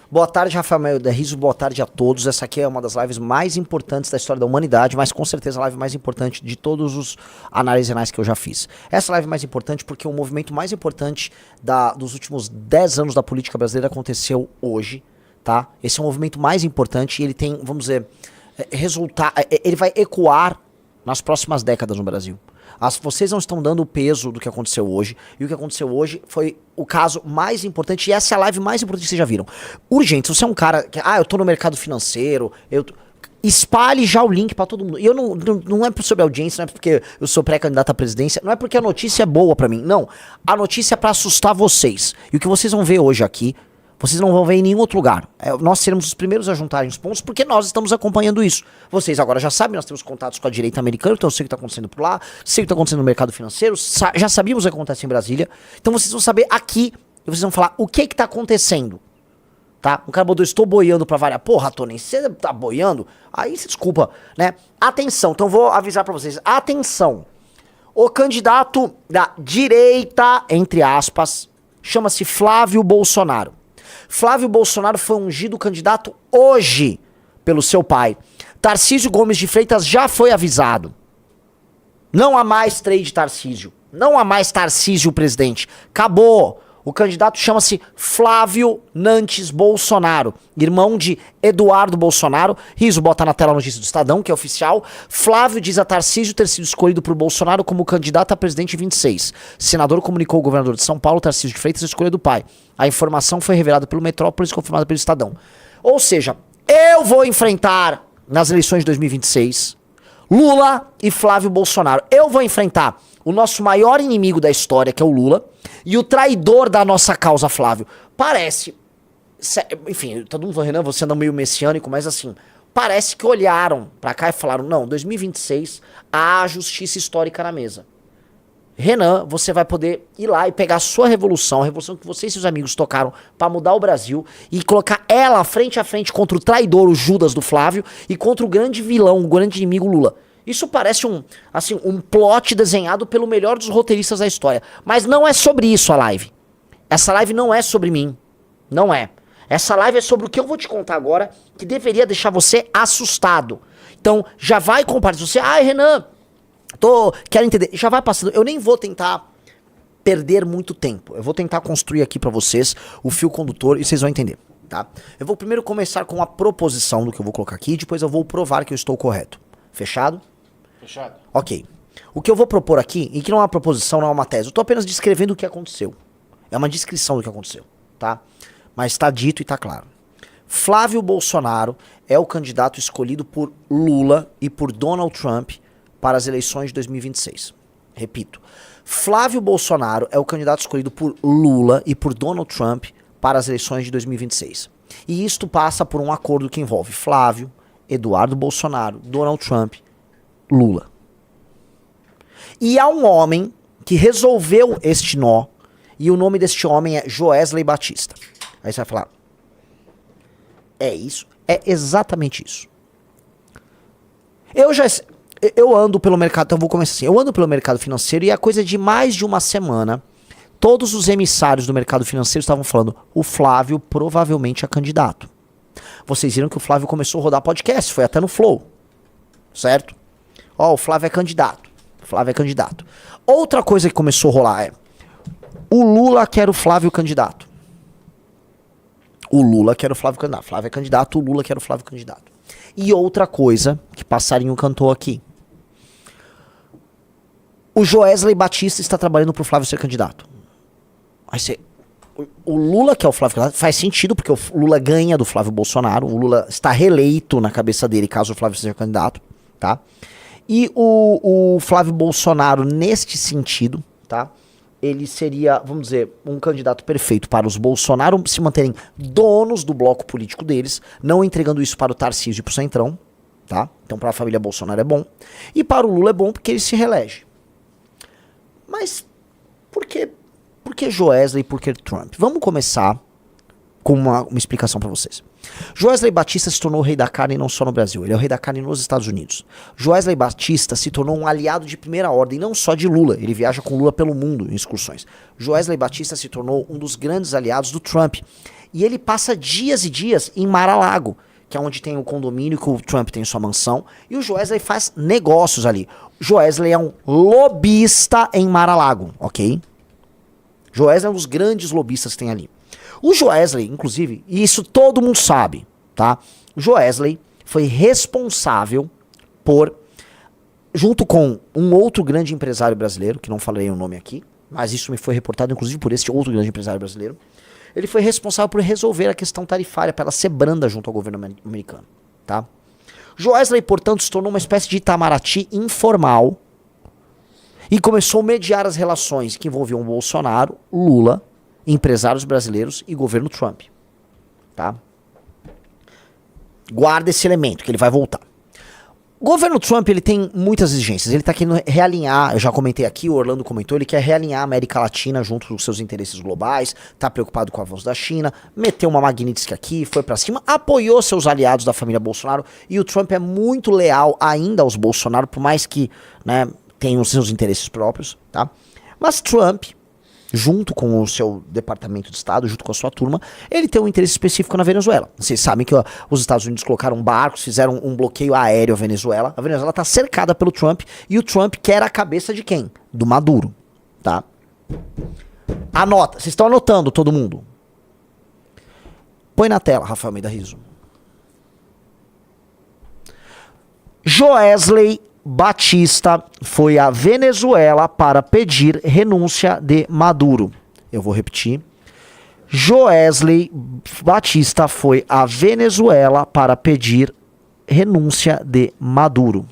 Boa tarde, Rafael da Riso, boa tarde a todos. Essa aqui é uma das lives mais importantes da história da humanidade, mas com certeza a live mais importante de todos os análises renais que eu já fiz. Essa live é mais importante porque o movimento mais importante dos últimos 10 anos da política brasileira aconteceu hoje, tá? Esse é o movimento mais importante e ele tem, vamos dizer, ele vai ecoar nas próximas décadas no Brasil. Vocês não estão dando o peso do que aconteceu hoje. E o que aconteceu hoje foi o caso mais importante. E essa é a live mais importante que vocês já viram. Urgente, se você é um cara que... eu tô no mercado financeiro. Espalhe já o link pra todo mundo. E eu não é sobre audiência, não é porque eu sou pré-candidato à presidência. Não é porque a notícia é boa pra mim. Não. A notícia é pra assustar vocês. E o que vocês vão ver hoje aqui... Vocês não vão ver em nenhum outro lugar. Nós seremos os primeiros a juntarem os pontos porque nós estamos acompanhando isso. Vocês agora já sabem, nós temos contatos com a direita americana, então eu sei o que está acontecendo por lá, sei o que está acontecendo no mercado financeiro, já sabíamos o que acontece em Brasília. Então vocês vão saber aqui, e vocês vão falar o que está acontecendo. Tá? Um cara botou, estou boiando pra variar. Porra, Tony, você tá boiando? Aí você desculpa, né? Atenção, então vou avisar pra vocês. Atenção. O candidato da direita, entre aspas, chama-se Flávio Bolsonaro. Flávio Bolsonaro foi ungido candidato hoje pelo seu pai. Tarcísio Gomes de Freitas já foi avisado. Não há mais trade Tarcísio. Não há mais Tarcísio presidente. Acabou. O candidato chama-se Flávio Nantes Bolsonaro, irmão de Eduardo Bolsonaro. Riso, bota na tela a notícia do Estadão, que é oficial. Flávio diz a Tarcísio ter sido escolhido por Bolsonaro como candidato a presidente em 26. Senador comunicou ao governador de São Paulo, Tarcísio de Freitas, a escolha do pai. A informação foi revelada pelo Metrópolis e confirmada pelo Estadão. Ou seja, eu vou enfrentar nas eleições de 2026 Lula e Flávio Bolsonaro. Eu vou enfrentar o nosso maior inimigo da história, que é o Lula, e o traidor da nossa causa, Flávio. Parece... Enfim, todo mundo falou, Renan, você anda meio messiânico, mas assim... Parece que olharam pra cá e falaram, não, 2026, há justiça histórica na mesa. Renan, você vai poder ir lá e pegar a sua revolução, a revolução que você e seus amigos tocaram pra mudar o Brasil, e colocar ela frente a frente contra o traidor, o Judas do Flávio, e contra o grande vilão, o grande inimigo Lula. Isso parece um plot desenhado pelo melhor dos roteiristas da história. Mas não é sobre isso a live. Essa live não é sobre mim. Não é. Essa live é sobre o que eu vou te contar agora, que deveria deixar você assustado. Então, já vai compartilhar. Você, Renan, quero entender. Já vai passando. Eu nem vou tentar perder muito tempo. Eu vou tentar construir aqui pra vocês o fio condutor e vocês vão entender, tá? Eu vou primeiro começar com a proposição do que eu vou colocar aqui e depois eu vou provar que eu estou correto. Fechado? Fechado. Ok. O que eu vou propor aqui, e que não é uma proposição, não é uma tese, eu tô apenas descrevendo o que aconteceu. É uma descrição do que aconteceu, tá? Mas tá dito e tá claro. Flávio Bolsonaro é o candidato escolhido por Lula e por Donald Trump para as eleições de 2026. Repito. Flávio Bolsonaro é o candidato escolhido por Lula e por Donald Trump para as eleições de 2026. E isto passa por um acordo que envolve Flávio, Eduardo Bolsonaro, Donald Trump, Lula. E há um homem que resolveu este nó, e o nome deste homem é Joesley Batista. Aí você vai falar, é isso? É exatamente isso. Eu ando pelo mercado, então eu vou começar assim, eu ando pelo mercado financeiro e há coisa de mais de uma semana, todos os emissários do mercado financeiro estavam falando, o Flávio provavelmente é candidato. Vocês viram que o Flávio começou a rodar podcast, foi até no Flow, certo? Ó, o Flávio é candidato. Flávio é candidato. Outra coisa que começou a rolar é, o Lula quer o Flávio candidato. O Lula quer o Flávio candidato. Flávio é candidato, o Lula quer o Flávio candidato. E outra coisa que passarinho cantou aqui. O Joesley Batista está trabalhando pro Flávio ser candidato. Aí você... O Lula quer o Flávio candidato. Faz sentido, porque o Lula ganha do Flávio Bolsonaro. O Lula está reeleito na cabeça dele, caso o Flávio seja candidato, tá? E o Flávio Bolsonaro, neste sentido, tá? Ele seria, vamos dizer, um candidato perfeito para os Bolsonaro se manterem donos do bloco político deles, não entregando isso para o Tarcísio e para o Centrão, tá? Então para a família Bolsonaro é bom. E para o Lula é bom porque ele se reelege. Mas por que Joesley e por que Trump? Vamos começar com uma explicação para vocês. Joesley Batista se tornou o rei da carne não só no Brasil, ele é o rei da carne nos Estados Unidos. Joesley Batista se tornou um aliado de primeira ordem, não só de Lula, ele viaja com Lula pelo mundo em excursões. Joesley Batista se tornou um dos grandes aliados do Trump. E ele passa dias e dias em Mar-a-Lago, que é onde tem o condomínio que o Trump tem sua mansão, e o Joesley faz negócios ali. Joesley é um lobista em Mar-a-Lago, ok? Joesley é um dos grandes lobistas que tem ali. O Joesley, inclusive, e isso todo mundo sabe, tá? O Joesley foi responsável por, junto com um outro grande empresário brasileiro, que não falarei o nome aqui, mas isso me foi reportado inclusive por esse outro grande empresário brasileiro, ele foi responsável por resolver a questão tarifária para ela ser branda junto ao governo americano, tá? Joesley, portanto, se tornou uma espécie de Itamaraty informal e começou a mediar as relações que envolviam Bolsonaro, Lula, empresários brasileiros e governo Trump, tá? Guarda esse elemento, que ele vai voltar. O governo Trump, ele tem muitas exigências. Ele tá querendo realinhar, eu já comentei aqui, o Orlando comentou, ele quer realinhar a América Latina junto dos seus interesses globais, tá preocupado com o avanço da China, meteu uma Magnitsky aqui, foi pra cima, apoiou seus aliados da família Bolsonaro, e o Trump é muito leal ainda aos Bolsonaro, por mais que, né, tenha os seus interesses próprios, tá? Mas Trump, junto com o seu departamento de Estado, junto com a sua turma, ele tem um interesse específico na Venezuela. Vocês sabem que os Estados Unidos colocaram barcos, fizeram um bloqueio aéreo à Venezuela. A Venezuela está cercada pelo Trump e o Trump quer a cabeça de quem? Do Maduro, tá? Anota, vocês estão anotando todo mundo? Põe na tela, Rafael Almeida Rizzo. Joesley Batista foi à Venezuela para pedir renúncia de Maduro. Eu vou repetir. Joesley Batista foi à Venezuela para pedir renúncia de Maduro.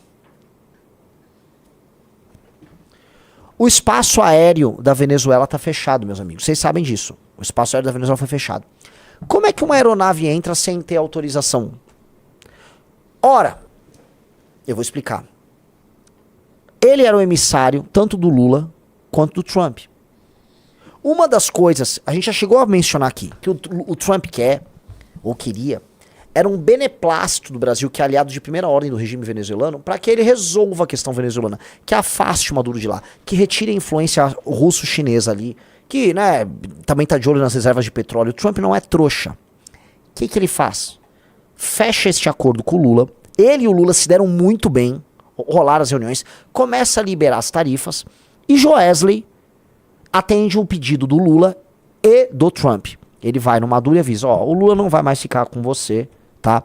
O espaço aéreo da Venezuela está fechado, meus amigos. Vocês sabem disso. O espaço aéreo da Venezuela foi fechado. Como é que uma aeronave entra sem ter autorização? Ora, eu vou explicar. Ele era o emissário tanto do Lula quanto do Trump. Uma das coisas, a gente já chegou a mencionar aqui, que o Trump quer, ou queria, era um beneplácito do Brasil, que é aliado de primeira ordem do regime venezuelano, para que ele resolva a questão venezuelana, que afaste o Maduro de lá, que retire a influência russo-chinesa ali, que, né, também tá de olho nas reservas de petróleo. O Trump não é trouxa. O que ele faz? Fecha este acordo com o Lula. Ele e o Lula se deram muito bem, rolaram as reuniões, começa a liberar as tarifas, e Joesley atende o pedido do Lula e do Trump. Ele vai no Maduro e avisa, ó, o Lula não vai mais ficar com você, tá?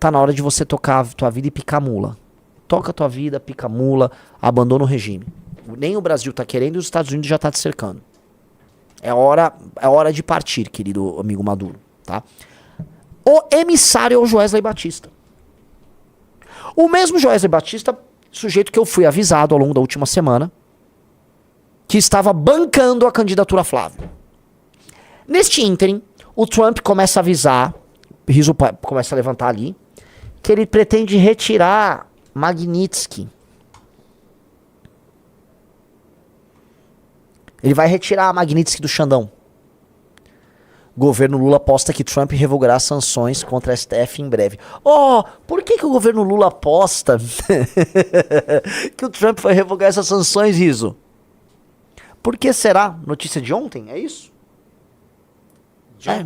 Tá na hora de você tocar a tua vida e picar mula. Toca a tua vida, pica mula, abandona o regime. Nem o Brasil tá querendo e os Estados Unidos já tá te cercando. É hora de partir, querido amigo Maduro, tá? O emissário é o Joesley Batista. O mesmo Joesley Batista, sujeito que eu fui avisado ao longo da última semana, que estava bancando a candidatura Flávio. Neste ínterim, o Trump começa a avisar, Rizzo começa a levantar ali, que ele pretende retirar Magnitsky. Ele vai retirar a Magnitsky do Xandão. Governo Lula aposta que Trump revogará sanções contra a STF em breve. Oh, por que o governo Lula aposta que o Trump vai revogar essas sanções, Rizzo? Por que será? Notícia de ontem, é isso?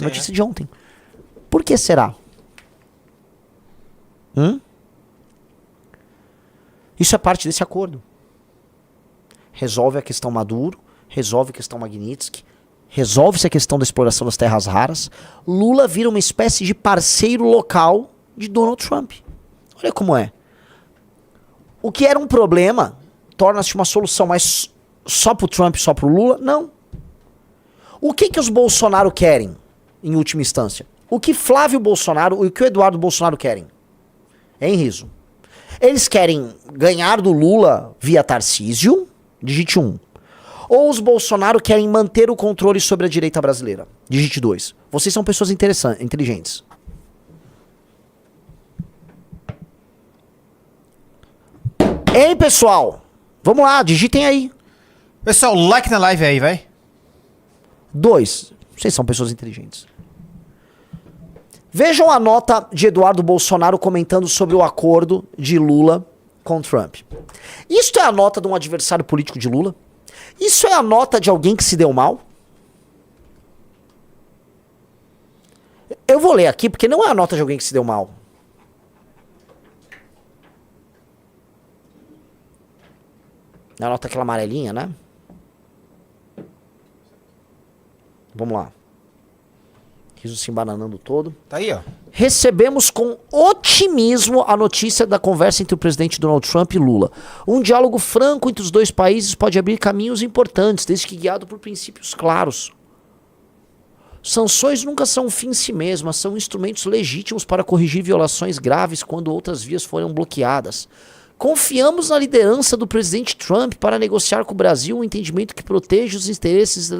Notícia de ontem. Por que será? Isso é parte desse acordo. Resolve a questão Maduro, resolve a questão Magnitsky, resolve-se a questão da exploração das terras raras. Lula vira uma espécie de parceiro local de Donald Trump. Olha como é. O que era um problema torna-se uma solução, mas só pro Trump, só pro Lula? Não. O que os Bolsonaro querem, em última instância? O que Flávio Bolsonaro e o que o Eduardo Bolsonaro querem? Hein, Rizzo? Eles querem ganhar do Lula via Tarcísio, digite 1. Ou os Bolsonaro querem manter o controle sobre a direita brasileira? Digite 2. Vocês são pessoas inteligentes. Hein, pessoal? Vamos lá, digitem aí. Pessoal, like na live aí, vai. 2. Vocês são pessoas inteligentes. Vejam a nota de Eduardo Bolsonaro comentando sobre o acordo de Lula com Trump. Isto é a nota de um adversário político de Lula? Isso é a nota de alguém que se deu mal? Eu vou ler aqui, porque não é a nota de alguém que se deu mal. É a nota aquela amarelinha, né? Vamos lá. Riso se embananando todo. Tá aí, ó. Recebemos com otimismo a notícia da conversa entre o presidente Donald Trump e Lula. Um diálogo franco entre os dois países pode abrir caminhos importantes, desde que guiado por princípios claros. Sanções nunca são um fim em si mesmas, são instrumentos legítimos para corrigir violações graves quando outras vias foram bloqueadas. Confiamos na liderança do presidente Trump para negociar com o Brasil um entendimento que proteja os interesses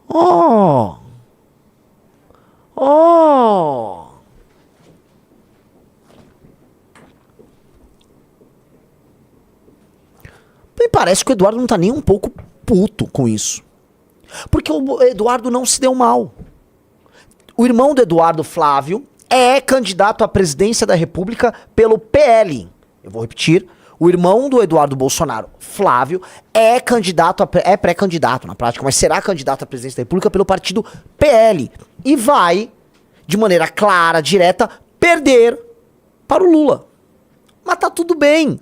Oh! Me parece que o Eduardo não tá nem um pouco puto com isso. Porque o Eduardo não se deu mal. O irmão do Eduardo, Flávio, é candidato à presidência da República pelo PL. Eu vou repetir. O irmão do Eduardo Bolsonaro, Flávio, é pré-candidato na prática, mas será candidato à presidência da República pelo partido PL. E vai, de maneira clara, direta, perder para o Lula. Mas tá tudo bem.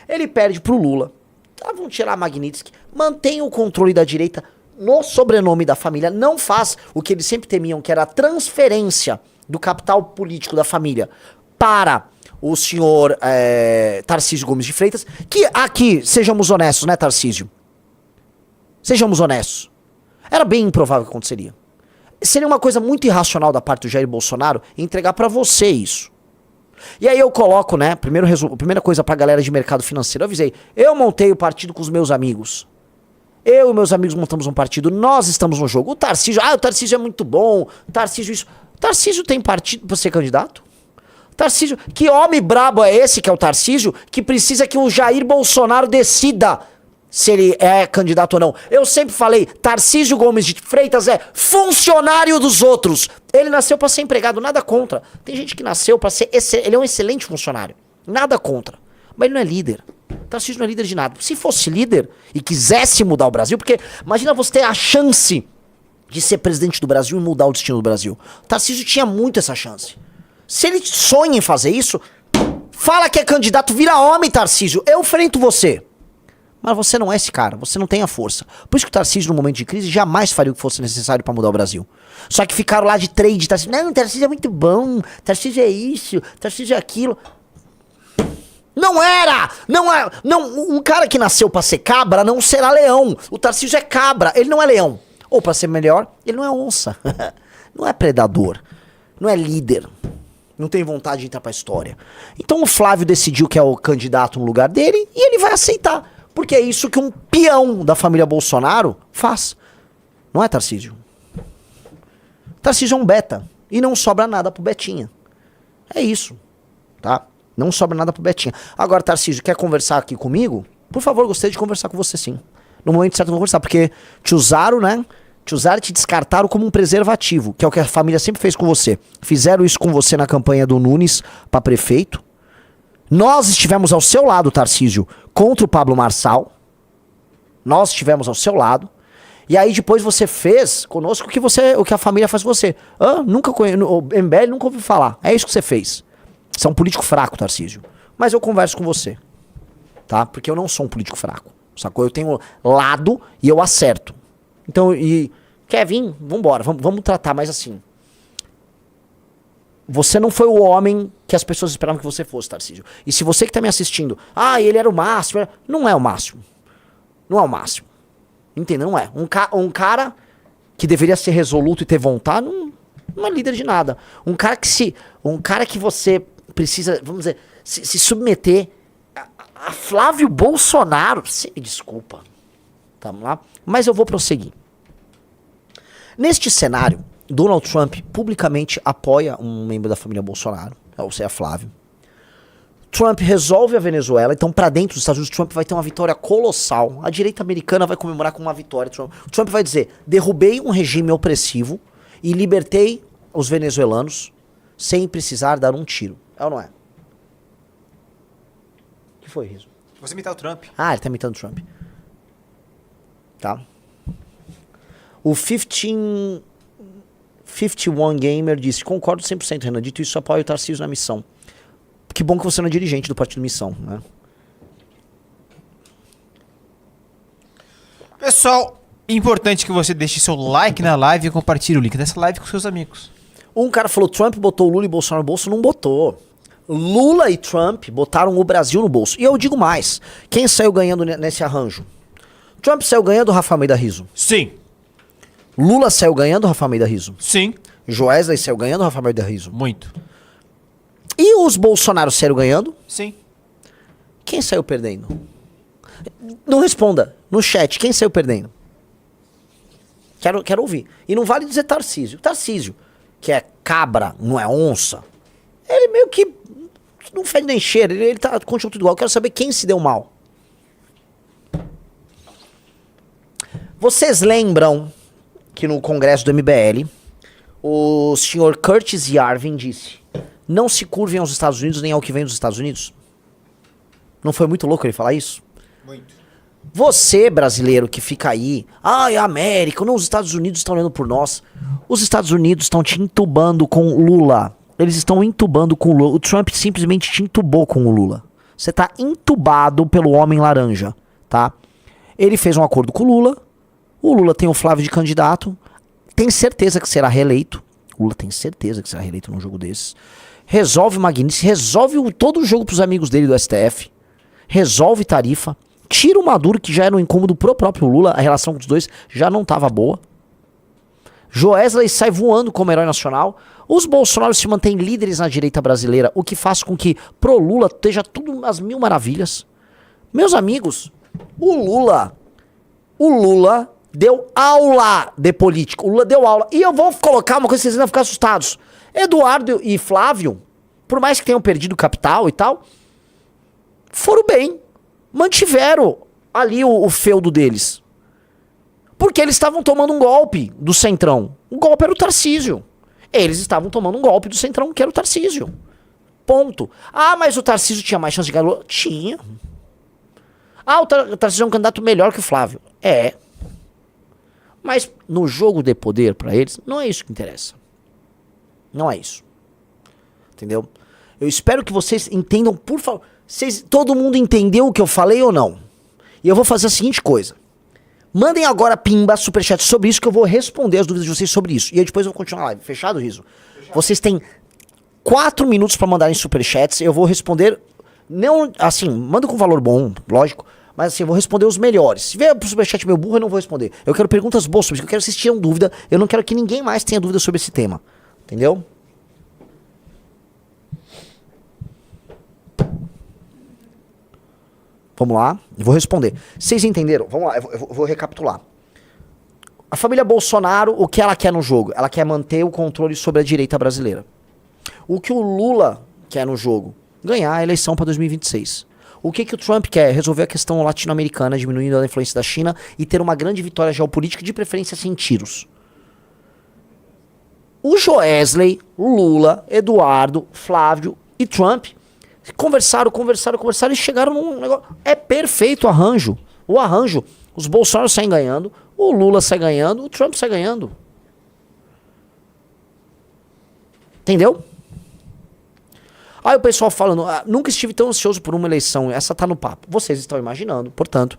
Ele perde pro Lula. Tá, vão tirar Magnitsky. Mantém o controle da direita no sobrenome da família. Não faz o que eles sempre temiam, que era a transferência do capital político da família para o senhor Tarcísio Gomes de Freitas, que aqui, sejamos honestos, né, Tarcísio? Sejamos honestos. Era bem improvável que aconteceria. Seria uma coisa muito irracional da parte do Jair Bolsonaro entregar pra você isso. E aí eu coloco, né, primeira coisa pra galera de mercado financeiro, eu avisei, eu montei o partido com os meus amigos. Eu e meus amigos montamos um partido, nós estamos no jogo. O Tarcísio é muito bom, Tarcísio tem partido pra ser candidato? Tarcísio, que homem brabo é esse que é o Tarcísio, que precisa que o Jair Bolsonaro decida se ele é candidato ou não. Eu sempre falei, Tarcísio Gomes de Freitas é funcionário dos outros. Ele nasceu pra ser empregado, nada contra. Tem gente que nasceu pra ser, ele é um excelente funcionário, nada contra. Mas ele não é líder. Tarcísio não é líder de nada. Se fosse líder e quisesse mudar o Brasil, porque imagina você ter a chance de ser presidente do Brasil e mudar o destino do Brasil. Tarcísio tinha muito essa chance. Se ele sonha em fazer isso, fala que é candidato, vira homem, Tarcísio. Eu enfrento você. Mas você não é esse cara, você não tem a força. Por isso que o Tarcísio, no momento de crise, jamais faria o que fosse necessário pra mudar o Brasil. Só que ficaram lá de trade, Tarcísio. Não, Tarcísio é muito bom, Tarcísio é isso, Tarcísio é aquilo. Não era! Não, um cara que nasceu pra ser cabra não será leão. O Tarcísio é cabra, ele não é leão. Ou pra ser melhor, ele não é onça. Não é predador, não é líder. Não tem vontade de entrar pra história. Então o Flávio decidiu que é o candidato no lugar dele e ele vai aceitar. Porque é isso que um peão da família Bolsonaro faz. Não é, Tarcísio? Tarcísio é um beta. E não sobra nada pro Betinha. É isso. Tá? Não sobra nada pro Betinha. Agora, Tarcísio, quer conversar aqui comigo? Por favor, gostaria de conversar com você sim. No momento certo eu vou conversar. Porque te usaram, né? Te usaram e te descartaram como um preservativo, que é o que a família sempre fez com você. Fizeram isso com você na campanha do Nunes pra prefeito. Nós estivemos ao seu lado, Tarcísio, contra o Pablo Marçal. Nós estivemos ao seu lado. E aí depois você fez conosco o que a família faz com você. Nunca conheço, o MBL nunca ouviu falar. É isso que você fez. Você é um político fraco, Tarcísio. Mas eu converso com você. Tá? Porque eu não sou um político fraco. Sacou? Eu tenho lado e eu acerto. Então, quer vir? Vambora, vamos tratar mais assim. Você não foi o homem que as pessoas esperavam que você fosse, Tarcísio. E se você que tá me assistindo, ele era o máximo. Não é o máximo. Não é o máximo. Entendeu? Não é. Um cara que deveria ser resoluto e ter vontade, não é líder de nada. Um cara que você precisa, vamos dizer, se submeter a Flávio Bolsonaro. Você me desculpa. Tamo lá. Mas eu vou prosseguir. Neste cenário, Donald Trump publicamente apoia um membro da família Bolsonaro, ou seja, Flávio. Trump resolve a Venezuela, então pra dentro dos Estados Unidos Trump vai ter uma vitória colossal. A direita americana vai comemorar com uma vitória. Trump vai dizer, derrubei um regime opressivo e libertei os venezuelanos sem precisar dar um tiro. É ou não é? O que foi, Riso? Você imitar o Trump. Ele tá imitando o Trump. Tá? O 15 51 Gamer disse, concordo 100%, Renan. Dito isso, apoio o Tarcísio na missão. Que bom que você não é dirigente do Partido Missão, né? Pessoal, importante que você deixe seu like na live e compartilhe o link dessa live com seus amigos. Um cara falou, Trump botou Lula e Bolsonaro no bolso. Não botou. Lula e Trump botaram o Brasil no bolso. E eu digo mais, quem saiu ganhando nesse arranjo? Trump saiu ganhando, Rafael Almeida Rizzo. Sim. Lula saiu ganhando, Rafael Almeida Rizzo. Sim. Joesley saiu ganhando, Rafael Almeida Rizzo. Muito. E os Bolsonaro saíram ganhando? Sim. Quem saiu perdendo? Não responda. No chat, quem saiu perdendo? Quero ouvir. E não vale dizer Tarcísio. Tarcísio, que é cabra, não é onça, ele meio que não fede nem cheira. Ele tá continua tudo igual. Eu quero saber quem se deu mal. Vocês lembram que no congresso do MBL, o senhor Curtis Yarvin disse: não se curvem aos Estados Unidos nem ao que vem dos Estados Unidos? Não foi muito louco ele falar isso? Muito. Você, brasileiro, que fica aí, ai, a América, não, os Estados Unidos estão olhando por nós. Os Estados Unidos estão te entubando com Lula. Eles estão entubando com o Lula. O Trump simplesmente te entubou com o Lula. Você tá entubado pelo homem laranja, tá? Ele fez um acordo com o Lula. O Lula tem o Flávio de candidato. Tem certeza que será reeleito. O Lula tem certeza que será reeleito num jogo desses. Resolve Magnífico, resolve todo o jogo pros amigos dele do STF. Resolve tarifa. Tira o Maduro, que já era um incômodo pro próprio Lula. A relação com os dois já não tava boa. Joesley sai voando como herói nacional. Os Bolsonaro se mantêm líderes na direita brasileira, o que faz com que pro Lula esteja tudo às mil maravilhas. Meus amigos, o Lula deu aula de política. O Lula deu aula. E eu vou colocar uma coisa que vocês ainda vão ficar assustados. Eduardo e Flávio, por mais que tenham perdido capital e tal, foram bem. Mantiveram ali o feudo deles. Porque eles estavam tomando um golpe do Centrão. O golpe era o Tarcísio. Eles estavam tomando um golpe do Centrão, que era o Tarcísio. Ponto. Ah, mas o Tarcísio tinha mais chance de ganhar? Tinha. Ah, o Tarcísio é um candidato melhor que o Flávio. É. Mas no jogo de poder pra eles, não é isso que interessa. Não é isso. Entendeu? Eu espero que vocês entendam, por favor. Todo mundo entendeu o que eu falei ou não? E eu vou fazer a seguinte coisa. Mandem agora pimba, superchat sobre isso, que eu vou responder as dúvidas de vocês sobre isso. E aí depois eu vou continuar a live. Fechado, Rizzo? Fechado. Vocês têm 4 minutos pra mandarem superchats. Eu vou responder, não assim, manda com valor bom, lógico. Mas assim, eu vou responder os melhores. Se vier pro superchat meu burro, eu não vou responder. Eu quero perguntas boas sobre isso. Eu quero que vocês tiram dúvida. Eu não quero que ninguém mais tenha dúvida sobre esse tema. Entendeu? Vamos lá, eu vou responder. Vocês entenderam? Vamos lá, eu vou recapitular. A família Bolsonaro, o que ela quer no jogo? Ela quer manter o controle sobre a direita brasileira. O que o Lula quer no jogo? Ganhar a eleição para 2026. O que o Trump quer? Resolver a questão latino-americana, diminuindo a influência da China e ter uma grande vitória geopolítica, de preferência sem tiros. O Joesley, Lula, Eduardo, Flávio e Trump conversaram e chegaram num negócio. É perfeito o arranjo. O arranjo, os Bolsonaro saem ganhando, o Lula sai ganhando, o Trump sai ganhando. Entendeu? Aí o pessoal falando, nunca estive tão ansioso por uma eleição, essa tá no papo. Vocês estão imaginando, portanto,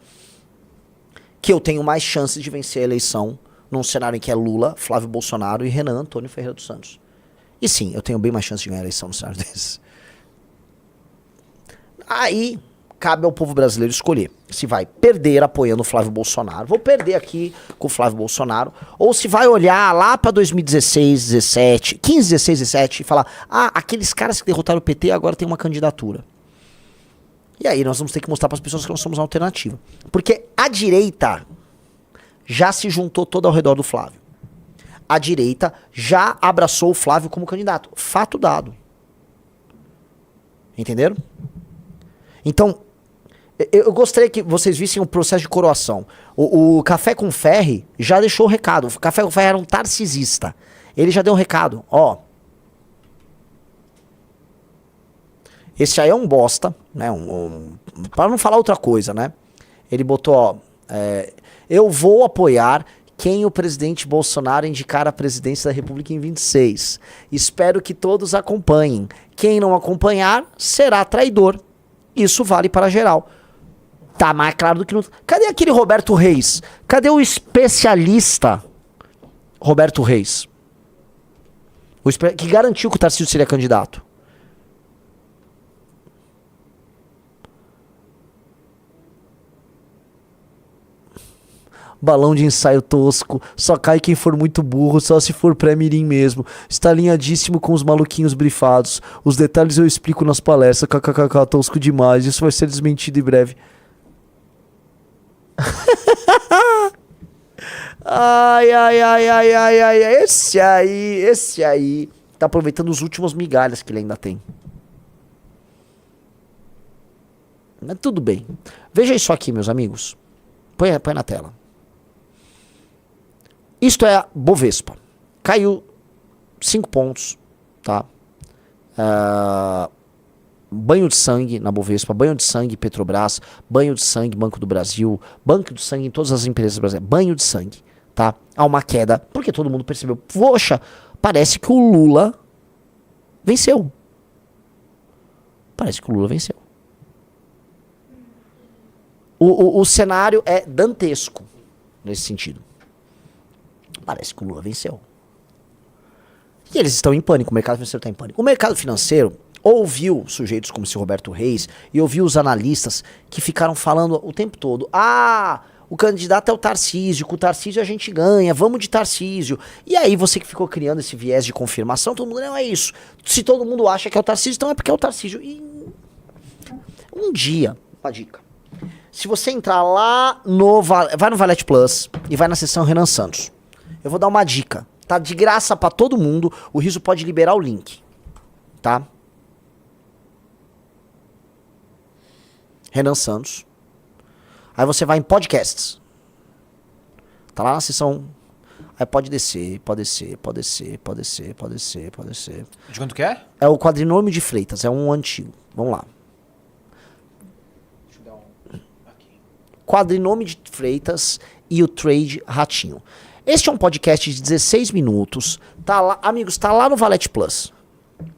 que eu tenho mais chances de vencer a eleição num cenário em que é Lula, Flávio Bolsonaro e Renan Antônio Ferreira dos Santos. E sim, eu tenho bem mais chance de ganhar a eleição num cenário desses. Aí, cabe ao povo brasileiro escolher se vai perder apoiando o Flávio Bolsonaro, vou perder aqui com o Flávio Bolsonaro, ou se vai olhar lá pra 2016, 17, 15, 16, 17 e falar, aqueles caras que derrotaram o PT agora tem uma candidatura. E aí nós vamos ter que mostrar pras pessoas que nós somos uma alternativa. Porque a direita já se juntou toda ao redor do Flávio. A direita já abraçou o Flávio como candidato. Fato dado. Entenderam? Então, eu gostaria que vocês vissem o processo de coroação. O Café com Ferri já deixou o recado. O Café com Ferri era um tarcisista. Ele já deu um recado. Ó. Esse aí é um bosta, né? Para não falar outra coisa, né? Ele botou, ó. Eu vou apoiar quem o presidente Bolsonaro indicar à presidência da República em 26. Espero que todos acompanhem. Quem não acompanhar será traidor. Isso vale para geral. Tá mais claro do que não. Cadê aquele Roberto Reis? Cadê o especialista Roberto Reis? Que garantiu que o Tarcísio seria candidato? Balão de ensaio tosco, só cai quem for muito burro, só se for pré-mirim mesmo. Está alinhadíssimo com os maluquinhos brifados. Os detalhes eu explico nas palestras. KKK, tosco demais. Isso vai ser desmentido em breve. Ai, ai, ai, ai, ai, ai, esse aí tá aproveitando os últimos migalhas que ele ainda tem. Mas tudo bem. Veja isso aqui, meus amigos. Põe na tela. Isto é a Bovespa. Caiu 5 pontos, tá? Banho de sangue na Bovespa, banho de sangue Petrobras, banho de sangue Banco do Brasil, banco de sangue em todas as empresas brasileiras, banho de sangue, tá? Há uma queda, porque todo mundo percebeu, poxa, parece que o Lula venceu. Parece que o Lula venceu. O cenário é dantesco nesse sentido. Parece que o Lula venceu. E eles estão em pânico, o mercado financeiro está em pânico. O mercado financeiro ouviu sujeitos como esse Roberto Reis e ouviu os analistas que ficaram falando o tempo todo: ah, o candidato é o Tarcísio, com o Tarcísio a gente ganha, vamos de Tarcísio. E aí você que ficou criando esse viés de confirmação, todo mundo, não é isso. Se todo mundo acha que é o Tarcísio, então é porque é o Tarcísio. E um dia, uma dica. Se você entrar lá vai no Valete Plus e vai na seção Renan Santos. Eu vou dar uma dica. Tá de graça pra todo mundo. O Riso pode liberar o link. Tá? Renan Santos. Aí você vai em podcasts. Tá lá na seção. Aí pode descer, pode descer, pode descer, pode descer, pode descer, pode descer. De quanto que é? É o Quadrinômio de Freitas. É um antigo. Vamos lá. Deixa eu dar um aqui. Quadrinômio de Freitas e o Trade Ratinho. Este é um podcast de 16 minutos. Tá lá, amigos, tá lá no Valete Plus.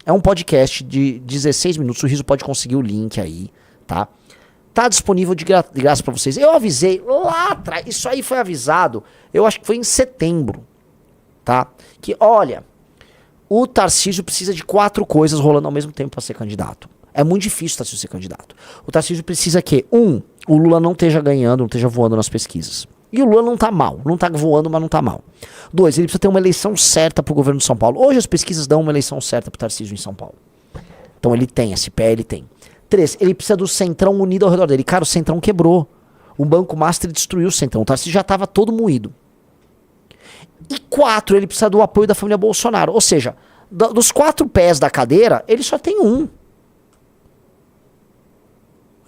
É um podcast de 16 minutos. O Riso pode conseguir o link aí, tá? Tá disponível de graça pra vocês. Eu avisei lá atrás. Isso aí foi avisado, eu acho que foi em setembro, tá? Que, olha, o Tarcísio precisa de 4 coisas rolando ao mesmo tempo pra ser candidato. É muito difícil o Tarcísio ser candidato. O Tarcísio precisa que, o Lula não esteja ganhando, não esteja voando nas pesquisas. E o Lula não tá mal. Não tá voando, mas não tá mal. 2, ele precisa ter uma eleição certa pro governo de São Paulo. Hoje as pesquisas dão uma eleição certa pro Tarcísio em São Paulo. Então ele tem, esse pé ele tem. 3, ele precisa do Centrão unido ao redor dele. Cara, o Centrão quebrou. O Banco Master destruiu o Centrão. O Tarcísio já tava todo moído. E 4, ele precisa do apoio da família Bolsonaro. Ou seja, dos 4 pés da cadeira, ele só tem um.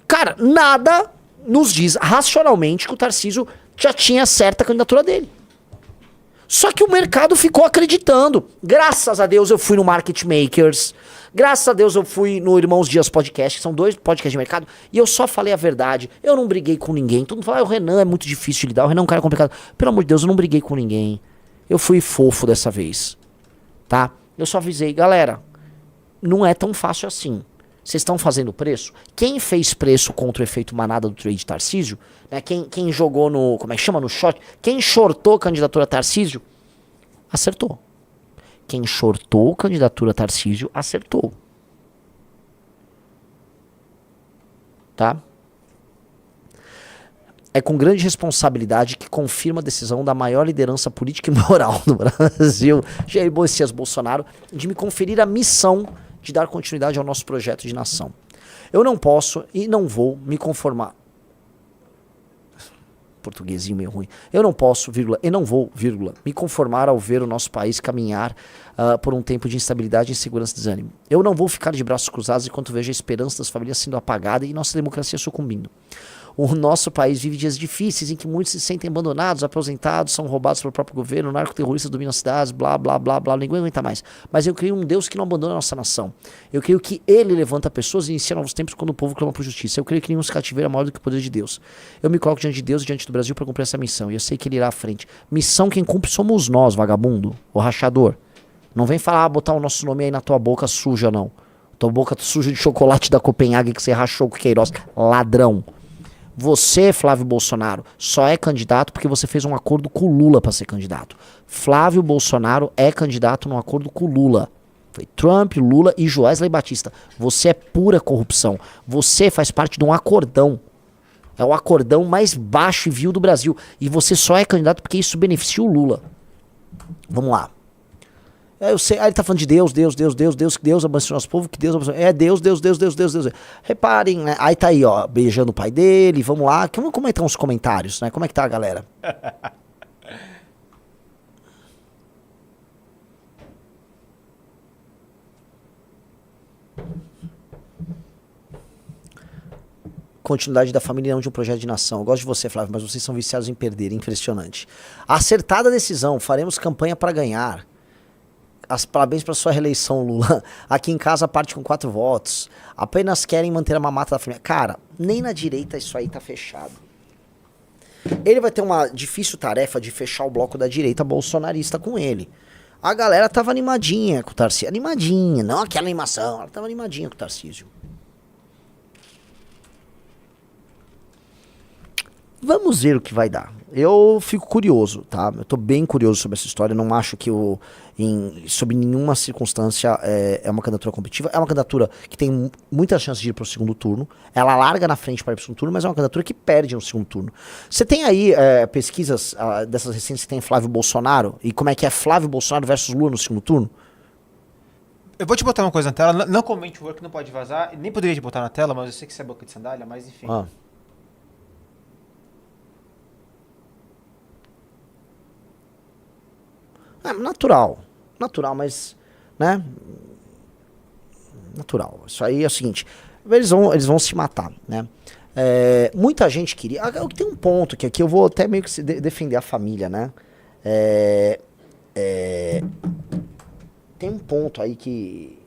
Cara, nada nos diz racionalmente que o Tarcísio já tinha certa a candidatura dele. Só que o mercado ficou acreditando. Graças a Deus eu fui no Market Makers. Graças a Deus eu fui no Irmãos Dias Podcast, que são 2 podcasts de mercado. E eu só falei a verdade. Eu não briguei com ninguém. Todo mundo fala, o Renan é muito difícil de lidar. O Renan é um cara complicado. Pelo amor de Deus, eu não briguei com ninguém. Eu fui fofo dessa vez. Tá? Eu só avisei, galera, não é tão fácil assim. Vocês estão fazendo preço? Quem fez preço contra o efeito manada do trade Tarcísio, né? Quem jogou no, como é que chama, no short, quem shortou candidatura Tarcísio, acertou. Quem shortou candidatura Tarcísio, acertou. Tá? É com grande responsabilidade que confirma a decisão da maior liderança política e moral do Brasil, Jair Messias Bolsonaro, de me conferir a missão de dar continuidade ao nosso projeto de nação. Eu não posso e não vou me conformar. Portuguesinho meio ruim. Eu não posso, vírgula, e não vou, vírgula, me conformar ao ver o nosso país caminhar por um tempo de instabilidade, insegurança e desânimo. Eu não vou ficar de braços cruzados enquanto vejo a esperança das famílias sendo apagada e nossa democracia sucumbindo. O nosso país vive dias difíceis em que muitos se sentem abandonados, aposentados, são roubados pelo próprio governo, narcoterroristas dominam as cidades, blá, blá, blá, blá, ninguém aguenta mais. Mas eu creio um Deus que não abandona a nossa nação. Eu creio que ele levanta pessoas e inicia novos tempos quando o povo clama por justiça. Eu creio que nenhum cativeiro é maior do que o poder de Deus. Eu me coloco diante de Deus e diante do Brasil para cumprir essa missão. E eu sei que ele irá à frente. Missão quem cumpre somos nós, vagabundo, o rachador. Não vem falar, botar o nosso nome aí na tua boca suja, não. Tua boca suja de chocolate da Copenhague que você rachou com o Queiroz. Ladrão. Você, Flávio Bolsonaro, só é candidato porque você fez um acordo com o Lula para ser candidato. Flávio Bolsonaro é candidato num acordo com o Lula. Foi Trump, Lula e Joesley Batista. Você é pura corrupção. Você faz parte de um acordão. É o acordão mais baixo e vil do Brasil. E você só é candidato porque isso beneficia o Lula. Vamos lá. Eu sei, aí ele tá falando de Deus, que Deus abençoe o nosso povo, que Deus abençoe. É Deus. Reparem, né? Aí tá aí, ó, beijando o pai dele, vamos lá. Como é que estão os comentários, né? Como é que tá a galera? Continuidade da família e não de um projeto de nação. Eu gosto de você, Flávio, mas vocês são viciados em perder, impressionante. Acertada a decisão, faremos campanha para ganhar. Parabéns para sua reeleição, Lula. Aqui em casa parte com 4 votos. Apenas querem manter a mamata da família. Cara, nem na direita isso aí tá fechado. Ele vai ter uma difícil tarefa de fechar o bloco da direita bolsonarista com ele. A galera tava animadinha com o Tarcísio. Animadinha, não aquela animação. Ela tava animadinha com o Tarcísio. Vamos ver o que vai dar. Eu fico curioso, tá? Eu tô bem curioso sobre essa história. Eu não acho que sob nenhuma circunstância é uma candidatura competitiva. É uma candidatura que tem muitas chances de ir pro segundo turno. Ela larga na frente para ir pro segundo turno, mas é uma candidatura que perde no segundo turno. Você tem aí pesquisas dessas recentes que tem Flávio Bolsonaro? E como é que é Flávio Bolsonaro versus Lula no segundo turno? Eu vou te botar uma coisa na tela. Não comente o work, não pode vazar. Nem poderia te botar na tela, mas eu sei que você é boca de sandália, mas enfim. Natural, mas, né, natural. Isso aí é o seguinte, eles vão se matar, né. Muita gente queria, tem um ponto que aqui eu vou até meio que defender a família, né. Tem um ponto aí que...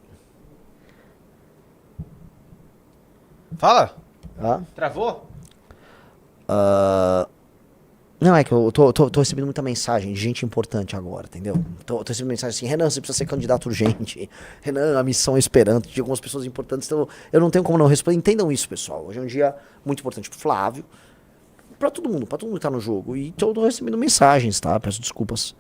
Fala? Travou? Não, é que eu tô recebendo muita mensagem de gente importante agora, entendeu? Tô recebendo mensagem assim, Renan, você precisa ser candidato urgente. Renan, a missão é esperando de algumas pessoas importantes, então eu não tenho como não responder. Entendam isso, pessoal. Hoje é um dia muito importante pro Flávio, pra todo mundo que tá no jogo. E eu tô recebendo mensagens, tá? Peço desculpas.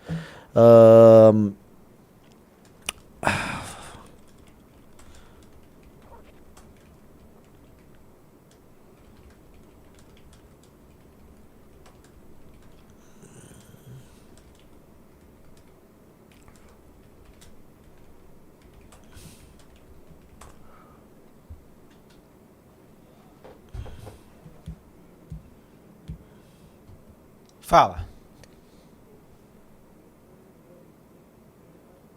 Fala.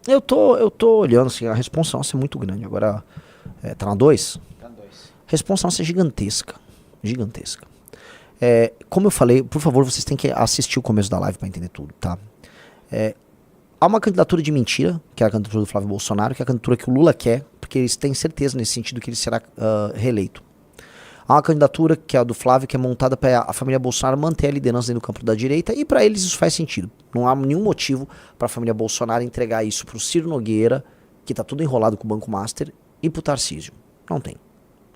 Eu tô olhando, assim, a responsa nossa é muito grande. Agora, tá na 2? Tá 2. A responsa nossa é gigantesca. Gigantesca. Como eu falei, por favor, vocês têm que assistir o começo da live pra entender tudo, tá? Há uma candidatura de mentira, que é a candidatura do Flávio Bolsonaro, que é a candidatura que o Lula quer, porque eles têm certeza nesse sentido que ele será reeleito. Há uma candidatura, que é a do Flávio, que é montada para a família Bolsonaro manter a liderança dentro do campo da direita, e para eles isso faz sentido. Não há nenhum motivo para a família Bolsonaro entregar isso pro Ciro Nogueira, que tá tudo enrolado com o Banco Master, e pro Tarcísio. Não tem.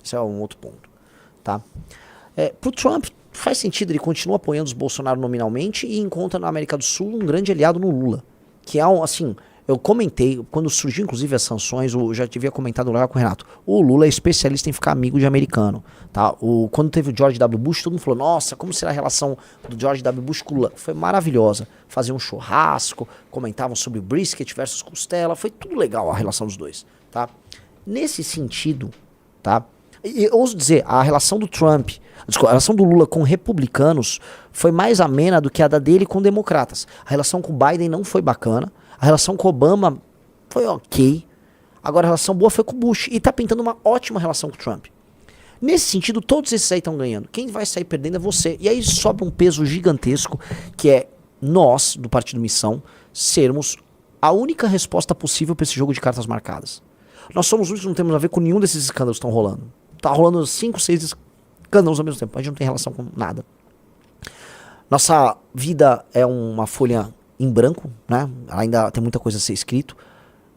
Esse é um outro ponto. Tá? Pro Trump, faz sentido, ele continua apoiando os Bolsonaro nominalmente e encontra na América do Sul um grande aliado no Lula. Que é assim... Eu comentei, quando surgiu inclusive as sanções, eu já havia comentado lá com o Renato, o Lula é especialista em ficar amigo de americano, tá? Quando teve o George W. Bush, todo mundo falou, nossa, como será a relação do George W. Bush com o Lula? Foi maravilhosa, faziam um churrasco, comentavam sobre brisket versus costela, foi tudo legal a relação dos dois, tá? Nesse sentido, tá? E eu ouso dizer, a relação do Trump, desculpa, a relação do Lula com republicanos foi mais amena do que a da dele com democratas. A relação com o Biden não foi bacana, a relação com o Obama foi ok. Agora a relação boa foi com o Bush. E tá pintando uma ótima relação com o Trump. Nesse sentido, todos esses aí estão ganhando. Quem vai sair perdendo é você. E aí sobe um peso gigantesco, que é nós, do Partido Missão, sermos a única resposta possível para esse jogo de cartas marcadas. Nós somos os únicos que não temos a ver com nenhum desses escândalos que estão rolando. Tá rolando 5, 6 escândalos ao mesmo tempo. A gente não tem relação com nada. Nossa vida é uma folha em branco, né? Ainda tem muita coisa a ser escrito.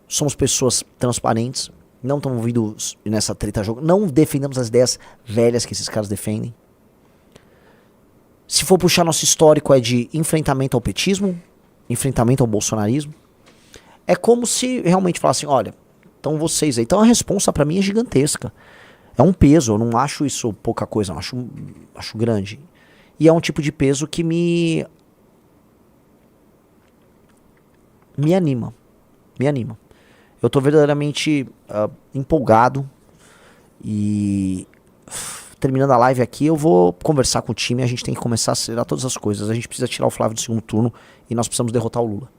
Somos pessoas transparentes, não estamos envolvidos nessa treta jogo, não defendemos as ideias velhas que esses caras defendem. Se for puxar nosso histórico é de enfrentamento ao petismo, enfrentamento ao bolsonarismo. É como se realmente falassem, olha, então vocês aí, então a responsa pra mim é gigantesca. É um peso, eu não acho isso pouca coisa, eu acho grande. E é um tipo de peso que me anima. Me anima. Eu tô verdadeiramente empolgado. E terminando a live aqui, eu vou conversar com o time. A gente tem que começar a acelerar todas as coisas. A gente precisa tirar o Flávio do segundo turno e nós precisamos derrotar o Lula.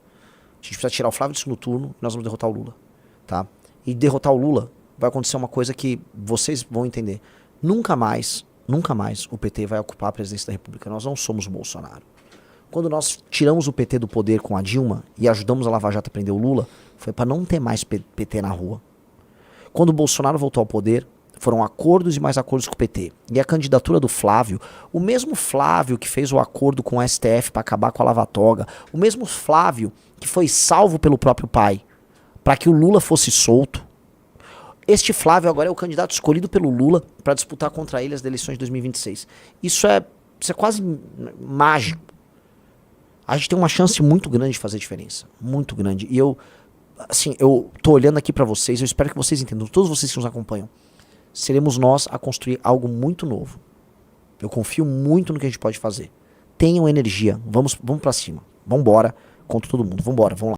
A gente precisa tirar o Flávio do segundo turno e nós vamos derrotar o Lula. Tá? E derrotar o Lula vai acontecer uma coisa que vocês vão entender. Nunca mais o PT vai ocupar a presidência da República. Nós não somos o Bolsonaro. Quando nós tiramos o PT do poder com a Dilma e ajudamos a Lava Jato a prender o Lula, foi para não ter mais PT na rua. Quando o Bolsonaro voltou ao poder, foram acordos e mais acordos com o PT. E a candidatura do Flávio, o mesmo Flávio que fez o acordo com o STF para acabar com a Lava Toga, o mesmo Flávio que foi salvo pelo próprio pai para que o Lula fosse solto, este Flávio agora é o candidato escolhido pelo Lula para disputar contra ele as eleições de 2026. Isso é quase mágico. A gente tem uma chance muito grande de fazer diferença. Muito grande. E eu tô olhando aqui para vocês, eu espero que vocês entendam, todos vocês que nos acompanham. Seremos nós a construir algo muito novo. Eu confio muito no que a gente pode fazer. Tenham energia. Vamos para cima. Vambora contra todo mundo. Vambora, vamos lá.